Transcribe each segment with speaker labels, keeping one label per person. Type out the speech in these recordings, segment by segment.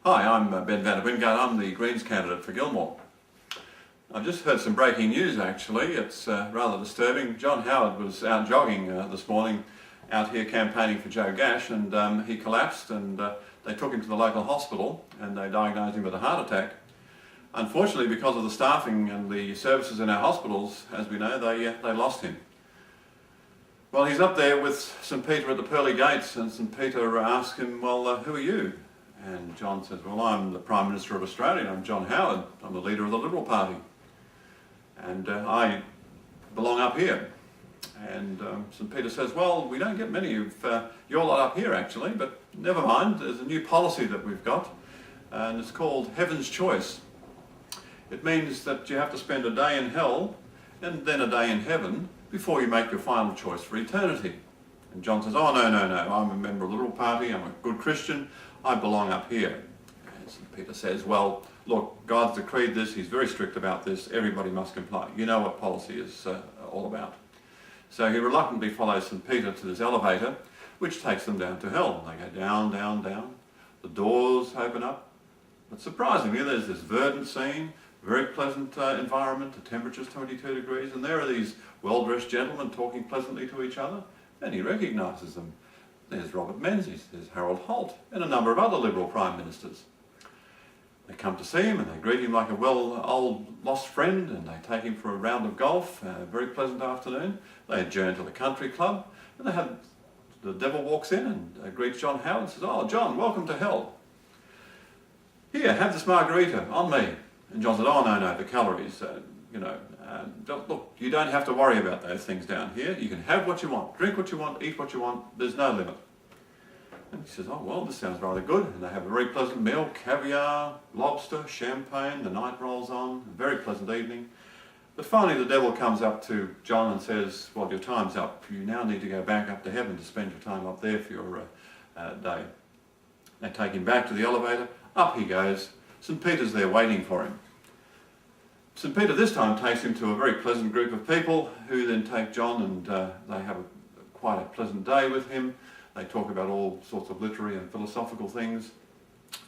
Speaker 1: Hi, I'm Ben van der Wingard. I'm the Greens candidate for Gilmore. I've just heard some breaking news actually. It's rather disturbing. John Howard was out jogging this morning out here campaigning for Joe Gash, and he collapsed, and they took him to the local hospital and they diagnosed him with a heart attack. Unfortunately, because of the staffing and the services in our hospitals, as we know, they lost him. Well, he's up there with St Peter at the pearly gates, and St Peter asked him, well, who are you? And John says, well, I'm the Prime Minister of Australia. I'm John Howard. I'm the leader of the Liberal Party. And I belong up here. And St Peter says, well, we don't get many of your lot up here actually, but never mind. There's a new policy that we've got, and it's called Heaven's Choice. It means that you have to spend a day in hell and then a day in heaven before you make your final choice for eternity. And John says, oh, no, I'm a member of the Liberal Party, I'm a good Christian, I belong up here. And St Peter says, well, look, God's decreed this, he's very strict about this, everybody must comply. You know what policy is all about. So he reluctantly follows St Peter to this elevator, which takes them down to hell. They go down, down, down, the doors open up, but surprisingly there's this verdant scene, very pleasant environment, the temperature's 22 degrees, and there are these well-dressed gentlemen talking pleasantly to each other, and he recognises them. There's Robert Menzies, there's Harold Holt, and a number of other Liberal Prime Ministers. They come to see him and they greet him like a old lost friend, and they take him for a round of golf, a very pleasant afternoon. They adjourn to the country club, and the devil walks in and greets John Howard and says, oh, John, welcome to hell. Here, have this margarita, on me. And John said, oh, no, the calories, look, you don't have to worry about those things down here. You can have what you want, drink what you want, eat what you want, there's no limit. And he says, oh, well, this sounds rather good. And they have a very pleasant meal, caviar, lobster, champagne, the night rolls on, a very pleasant evening. But finally the devil comes up to John and says, well, your time's up. You now need to go back up to heaven to spend your time up there for your day. They take him back to the elevator, up he goes. St Peter's there waiting for him. St Peter this time takes him to a very pleasant group of people who then take John, and they have quite a pleasant day with him. They talk about all sorts of literary and philosophical things,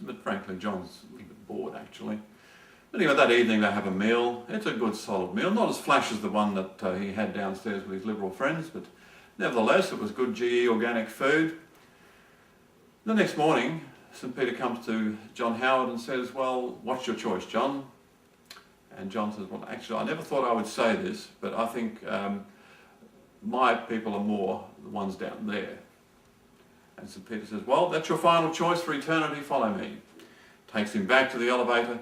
Speaker 1: but frankly John's a little bit bored actually. Anyway, that evening they have a meal. It's a good solid meal, not as flash as the one that he had downstairs with his Liberal friends, but nevertheless it was good GE organic food. The next morning St Peter comes to John Howard and says, well, what's your choice, John? And John says, well, actually, I never thought I would say this, but I think my people are more the ones down there. And St Peter says, well, that's your final choice for eternity, follow me. Takes him back to the elevator.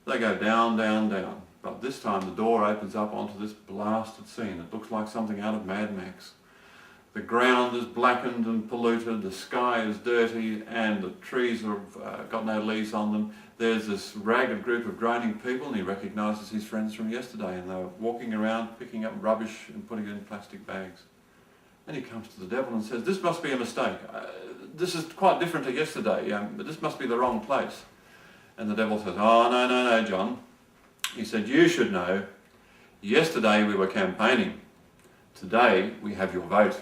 Speaker 1: They go down, down, down. But this time the door opens up onto this blasted scene. It looks like something out of Mad Max. The ground is blackened and polluted, the sky is dirty, and the trees have got no leaves on them. There's this ragged group of groaning people, and he recognises his friends from yesterday, and they were walking around picking up rubbish and putting it in plastic bags. And he comes to the devil and says, this must be a mistake. This is quite different to yesterday, but this must be the wrong place. And the devil says, oh, no, John. He said, you should know, yesterday we were campaigning. Today we have your vote.